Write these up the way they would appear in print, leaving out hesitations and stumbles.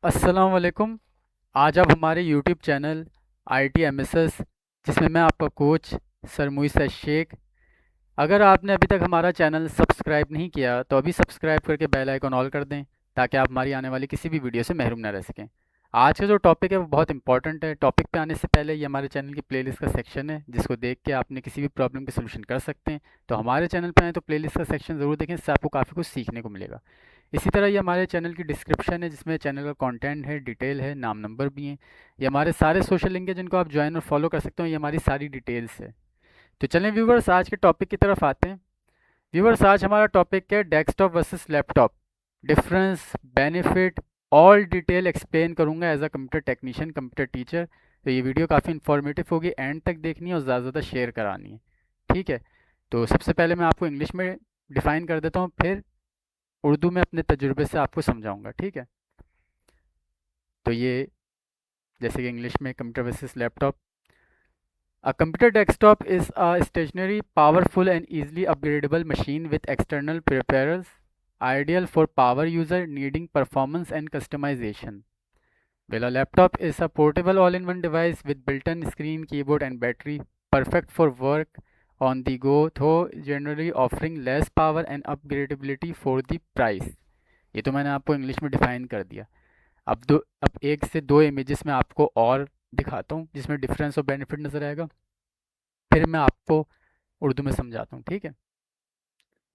अस्सलाम वालेकुम। आज आप हमारे यूट्यूब चैनल ITMSS, जिसमें मैं आपका कोच सर मुइस शेख। अगर आपने अभी तक हमारा चैनल सब्सक्राइब नहीं किया तो अभी सब्सक्राइब करके बेल आइकन ऑल कर दें, ताकि आप हमारी आने वाली किसी भी वीडियो से महरूम ना रह सकें। आज का जो टॉपिक है वो बहुत इंपॉर्टेंट है। टॉपिक पे आने से पहले ये हमारे चैनल की प्लेलिस्ट का सेक्शन है, जिसको देख के आपने किसी भी प्रॉब्लम के सोल्यूशन कर सकते हैं। तो हमारे चैनल पे आए तो प्लेलिस्ट का सेक्शन ज़रूर देखें, इससे आपको काफ़ी कुछ सीखने को मिलेगा। इसी तरह ये हमारे चैनल की डिस्क्रिप्शन है, जिसमें चैनल का कंटेंट है, डिटेल है, नाम नंबर भी हैं। ये हमारे सारे सोशल लिंक है जिनको आप ज्वाइन और फॉलो कर सकते हो। ये हमारी सारी डिटेल्स है। तो चलें व्यूवर्स, आज के टॉपिक की तरफ आते हैं। व्यूवर्स, आज हमारा टॉपिक है desktop versus laptop, difference, benefit, all detail explain करूंगा as a computer technician, computer teacher. तो ये वीडियो काफ़ी इन्फॉर्मेटिव होगी, एंड तक देखनी है और ज़्यादा से ज़्यादा शेयर करानी है। ठीक है। तो सबसे पहले मैं आपको इंग्लिश में डिफ़ाइन कर देता हूँ, फिर उर्दू में अपने तजुर्बे से आपको समझाऊंगा। ठीक है। तो ये, जैसे कि इंग्लिश में computer versus laptop. A computer desktop is a stationary, powerful and easily upgradable machine with external peripherals, ideal for power user needing performance and customization. While a laptop is a portable all-in-one device with built-in screen, keyboard and battery, perfect for work on the go, though generally offering less power and upgradability for the price. ये तो मैंने आपको English में define कर दिया। अब एक से दो इमेजेस में आपको और दिखाता हूँ, जिसमें डिफरेंस और बेनिफिट नज़र आएगा। फिर मैं आपको उर्दू में समझाता हूँ। ठीक है।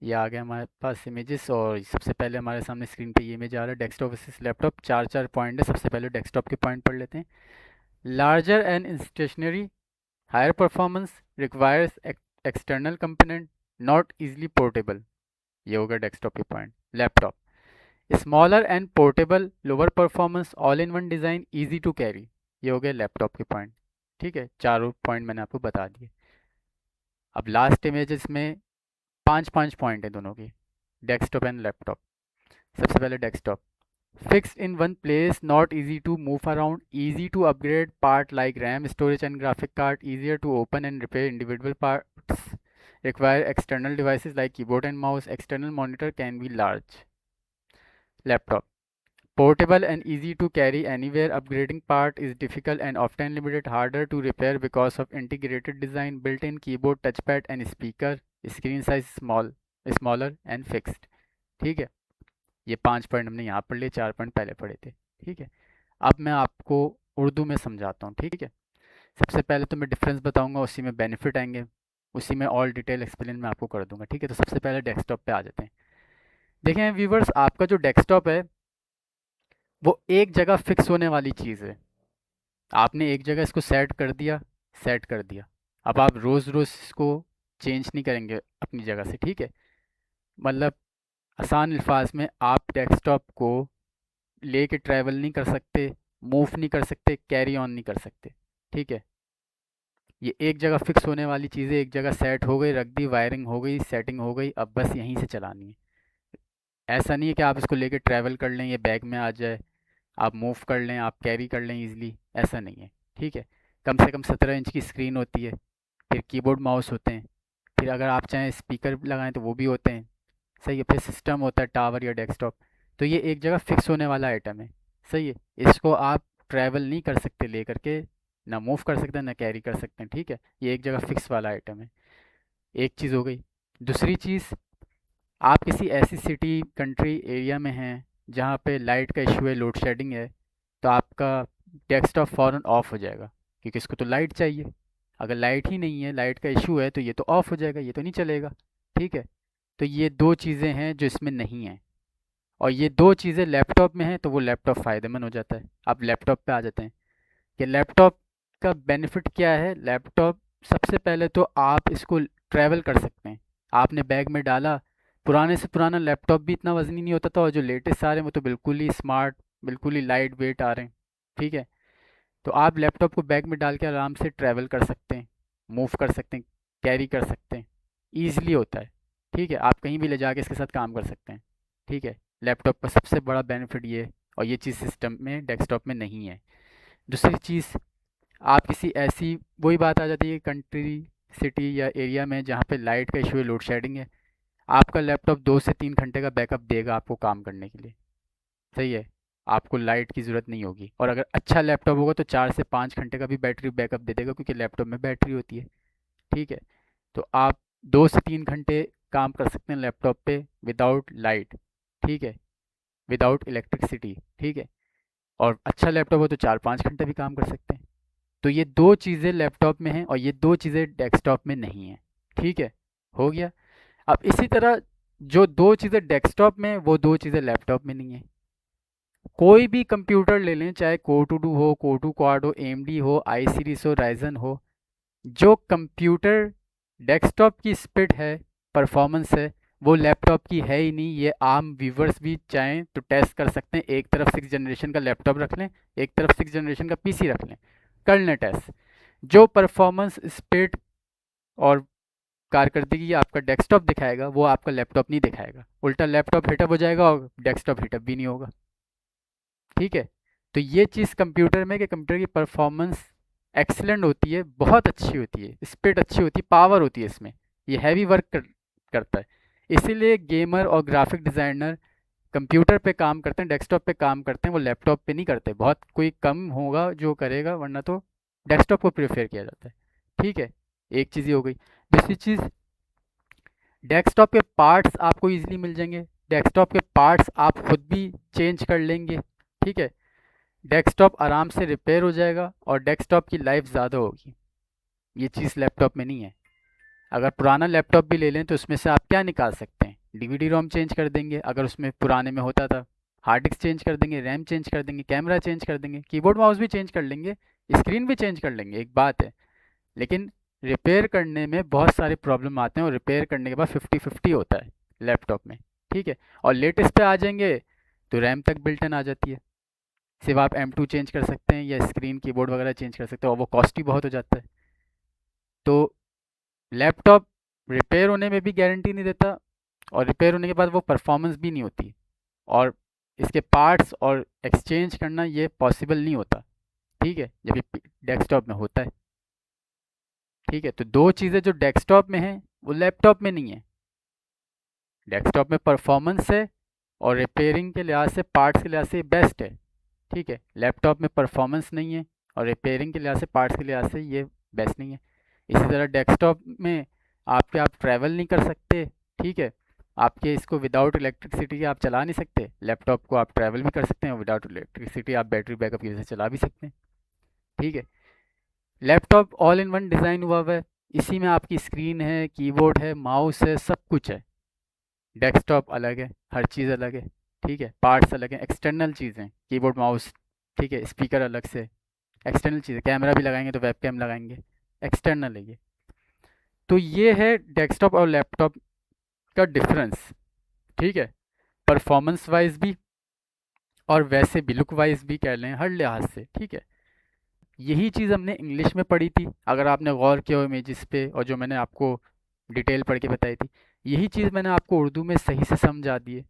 ये आ गया हमारे पास इमेजेस, और सबसे पहले हमारे सामने स्क्रीन पे ये इमेज आ रहा है, डेस्कटॉप वर्सेस लैपटॉप। चार चार पॉइंट है। सबसे पहले डेस्कटॉप के पॉइंट पढ़ लेते हैं। Larger and stationary, higher performance, requires external component, not easily portable. ये होगा डेस्कटॉप के point. Laptop, smaller and portable, lower performance, all in one design, easy to carry. ये हो गया लैपटॉप के पॉइंट। ठीक है, चारों पॉइंट मैंने आपको बता दिए। अब लास्ट इमेजेस में पांच पांच पॉइंट है दोनों की, डेस्कटॉप एंड लैपटॉप। सबसे पहले desktop, fixed in one place, not easy to move around, easy to upgrade part like RAM, storage and graphic card, easier to open and repair individual parts, require external devices like keyboard and mouse, external monitor can be large. Laptop, portable and easy to carry anywhere, upgrading part is difficult and often limited, harder to repair because of integrated design, built-in keyboard, touchpad and speaker, screen size smaller and fixed। ठीक है। ये पांच point हमने यहाँ पढ़ लिए, चार point पहले पढ़े थे। ठीक है। अब मैं आपको उर्दू में समझाता हूँ। ठीक है। सबसे पहले तो मैं डिफरेंस बताऊंगा, उसी में बेनिफिट आएंगे, उसी में ऑल डिटेल एक्सप्लेन मैं आपको कर दूंगा। ठीक है। तो सबसे पहले डेस्कटॉप पे आ जाते हैं। देखें व्यूवर्स, आपका जो डेस्कटॉप है वो एक जगह फिक्स होने वाली चीज़ है। आपने एक जगह इसको सेट कर दिया। अब आप रोज़ रोज़ इसको चेंज नहीं करेंगे अपनी जगह से। ठीक है। मतलब आसान अल्फाज में, आप डेस्कटॉप को लेके ट्रैवल नहीं कर सकते, मूव नहीं कर सकते, कैरी ऑन नहीं कर सकते। ठीक है। ये एक जगह फिक्स होने वाली चीज़ें, एक जगह सेट हो गई, रख दी, वायरिंग हो गई, सेटिंग हो गई, अब बस यहीं से चलानी है। ऐसा नहीं है कि आप इसको लेके ट्रैवल कर लें, ये बैग में आ जाए, आप मूव कर लें, आप कैरी कर लें ईजिली, ऐसा नहीं है। ठीक है। कम से कम 17 इंच की स्क्रीन होती है, फिर कीबोर्ड माउस होते हैं, फिर अगर आप चाहें स्पीकर लगाएं तो वो भी होते हैं। सही है। फिर सिस्टम होता है, टावर या डेस्कटॉप। तो ये एक जगह फिक्स होने वाला आइटम है। सही है। इसको आप ट्रैवल नहीं कर सकते ले करके, ना मूव कर सकते ना कैरी कर सकते हैं। ठीक है। ये एक जगह फिक्स वाला आइटम है। एक चीज़ हो गई। दूसरी चीज़, आप किसी ऐसी सिटी, कंट्री, एरिया में हैं जहाँ पे लाइट का इशू है, लोड शेडिंग है, तो आपका डेस्कटॉप फ़ौरन ऑफ हो जाएगा, क्योंकि इसको तो लाइट चाहिए। अगर लाइट ही नहीं है, लाइट का इशू है, तो ये तो ऑफ हो जाएगा, ये तो नहीं चलेगा। ठीक है। तो ये दो चीज़ें हैं जो इसमें नहीं हैं, और ये दो चीज़ें लैपटॉप में हैं, तो वो लैपटॉप फ़ायदेमंद हो जाता है। अब लैपटॉप पे आ जाते हैं कि लैपटॉप का बेनिफिट क्या है। लैपटॉप, सबसे पहले तो आप इसको ट्रैवल कर सकते हैं। आपने बैग में डाला, पुराने से पुराना लैपटॉप भी इतना वजनी नहीं होता था, और जो लेटेस्ट आ रहे हैं वो तो बिल्कुल ही स्मार्ट, बिल्कुल ही लाइट वेट आ रहे हैं। ठीक है। तो आप लैपटॉप को बैग में डाल के आराम से ट्रैवल कर सकते हैं, मूव कर सकते हैं, कैरी कर सकते हैं, ईजिली होता है। ठीक है। आप कहीं भी ले जाके इसके साथ काम कर सकते हैं। ठीक है। लैपटॉप का सबसे बड़ा बेनिफिट ये है, और ये चीज़ सिस्टम में, डेस्कटॉप में नहीं है। दूसरी चीज़, आप किसी ऐसी, वही बात आ जाती है कंट्री, सिटी या एरिया में जहाँ पे लाइट का इशू है, लोड शेडिंग है, आपका लैपटॉप 2 से 3 घंटे का बैकअप देगा आपको काम करने के लिए। सही है। आपको लाइट की ज़रूरत नहीं होगी। और अगर अच्छा लैपटॉप होगा तो 4 से 5 घंटे का भी बैटरी बैकअप दे देगा, क्योंकि लैपटॉप में बैटरी होती है। ठीक है, तो आप 2 से 3 घंटे काम कर सकते हैं लैपटॉप पे विदाउट लाइट। ठीक है, विदाउट इलेक्ट्रिसिटी। ठीक है, और अच्छा लैपटॉप हो तो 4-5 घंटे भी काम कर सकते हैं। तो ये दो चीज़ें लैपटॉप में हैं और ये दो चीज़ें डेस्कटॉप में नहीं हैं। ठीक है, हो गया। अब इसी तरह जो दो चीज़ें डेस्कटॉप में हैं, वो दो चीज़ें लैपटॉप में नहीं हैं। कोई भी कंप्यूटर ले लें, चाहे कोर टू डू हो, कोर टू क्वाड हो, एएमडी हो, आई सीरीज हो, राइजन हो, जो कंप्यूटर डेस्कटॉप की स्पीड है, परफॉर्मेंस है, वो लैपटॉप की है ही नहीं। ये आम व्यूवर्स भी चाहें तो टेस्ट कर सकते हैं। एक तरफ 6 जनरेशन का लैपटॉप रख लें, एक तरफ 6 जनरेशन का पीसी रख लें, कर लें टेस्ट। जो परफॉर्मेंस, स्पीड और कारकर्दगी आपका डेस्कटॉप दिखाएगा, वो आपका लैपटॉप नहीं दिखाएगा। उल्टा लैपटॉप हिटअप हो जाएगा और डेस्कटॉप हिटअप भी नहीं होगा। ठीक है, तो ये चीज़ कंप्यूटर में, कि कंप्यूटर की परफॉर्मेंस एक्सीलेंट होती है, बहुत अच्छी होती है, स्पीड अच्छी होती है, पावर होती है इसमें, ये हैवी वर्क करता है। इसीलिए गेमर और ग्राफिक डिज़ाइनर कंप्यूटर पे काम करते हैं, डेस्कटॉप पे काम करते हैं, वो लैपटॉप पे नहीं करते। बहुत कोई कम होगा जो करेगा, वरना तो डेस्कटॉप को प्रेफर किया जाता है। ठीक है, एक चीज़ ये हो गई। दूसरी चीज़, डेस्कटॉप के पार्ट्स आपको ईजिली मिल जाएंगे। डेस्कटॉप के पार्ट्स आप खुद भी चेंज कर लेंगे। ठीक है, डेस्कटॉप आराम से रिपेयर हो जाएगा और डेस्कटॉप की लाइफ ज़्यादा होगी। ये चीज़ लैपटॉप में नहीं है। अगर पुराना लैपटॉप भी ले लें तो उसमें से आप क्या निकाल सकते हैं? डीवीडी रोम चेंज कर देंगे, अगर उसमें पुराने में होता था। हार्ड डिस्क चेंज कर देंगे, रैम चेंज कर देंगे, कैमरा चेंज कर देंगे, कीबोर्ड माउस भी चेंज कर लेंगे, स्क्रीन भी चेंज कर लेंगे, एक बात है। लेकिन रिपेयर करने में बहुत सारे प्रॉब्लम आते हैं और रिपेयर करने के बाद 50-50 होता है लैपटॉप में। ठीक है, और लेटेस्ट पे आ जाएंगे तो रैम तक बिल्ट इन आ जाती है। सिर्फ आप M2 चेंज कर सकते हैं या स्क्रीन कीबोर्ड वगैरह चेंज कर सकते हैं, और वो कॉस्टली बहुत हो जाता है। तो लैपटॉप रिपेयर होने में भी गारंटी नहीं देता, और रिपेयर होने के बाद वो परफॉर्मेंस भी नहीं होती, और इसके पार्ट्स और एक्सचेंज करना ये पॉसिबल नहीं होता। ठीक है, जब ये डेस्कटॉप में होता है। ठीक है, तो दो चीज़ें जो डेस्कटॉप में हैं वो लैपटॉप में नहीं है। डेस्कटॉप में परफॉर्मेंस है और रिपेयरिंग के लिहाज से, पार्ट्स के लिहाज से बेस्ट है। ठीक है, लैपटॉप में परफॉर्मेंस नहीं है और रिपेयरिंग के लिहाज से, पार्ट्स के लिहाज से ये बेस्ट नहीं है। इसी तरह डेस्कटॉप में आप ट्रैवल नहीं कर सकते। ठीक है, आपके इसको विदाउट इलेक्ट्रिसिटी आप चला नहीं सकते। लैपटॉप को आप ट्रैवल भी कर सकते हैं और विदाउट इलेक्ट्रिसिटी आप बैटरी बैकअप की वजह से चला भी सकते हैं। ठीक है, laptop all in one design हुआ हुआ है। इसी में आपकी स्क्रीन है, कीबोर्ड है, माउस है, सब कुछ है। डेस्कटॉप अलग है, हर चीज़ अलग है। ठीक है, पार्ट्स अलग हैं, एक्सटर्नल चीज़ें, कीबोर्ड माउस। ठीक है, स्पीकर अलग से, एक्सटर्नल चीज़ें, कैमरा भी लगाएंगे तो वेब कैम लगाएंगे, एक्सटर्नल है ये। तो ये है डेस्कटॉप और लैपटॉप का डिफरेंस। ठीक है, परफॉर्मेंस वाइज भी और वैसे भी लुक वाइज भी कह लें, हर लिहाज से। ठीक है, यही चीज़ हमने इंग्लिश में पढ़ी थी, अगर आपने गौर किया हो इमेजेस पे, और जो मैंने आपको डिटेल पढ़ के बताई थी, यही चीज़ मैंने आपको उर्दू में सही से समझा दी है।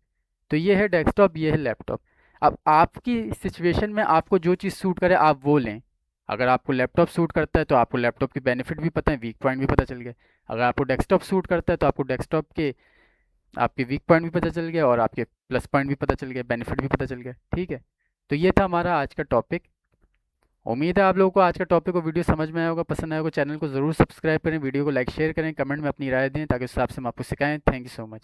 तो ये है डेस्कटॉप, ये है लैपटॉप। अब आपकी सिचुएशन में आपको जो चीज़ सूट करे आप वो लें। अगर आपको लैपटॉप सूट करता है तो आपको लैपटॉप के बेनिफिट भी पता है, वीक पॉइंट भी पता चल गए। अगर आपको डेस्कटॉप सूट करता है तो आपको डेस्कटॉप के आपके वीक पॉइंट भी पता चल गया और आपके प्लस पॉइंट भी पता चल गए, बेनिफिट भी पता चल गया। ठीक है, तो ये था हमारा आज का टॉपिक। उम्मीद है आप लोगों को आज का टॉपिक और वीडियो समझ में आया होगा, पसंद आया होगा। चैनल को ज़रूर सब्सक्राइब करें, वीडियो को लाइक शेयर करें, कमेंट में अपनी राय दें ताकि उस हिसाब से हम आपको सिखाएं। Thank you so much.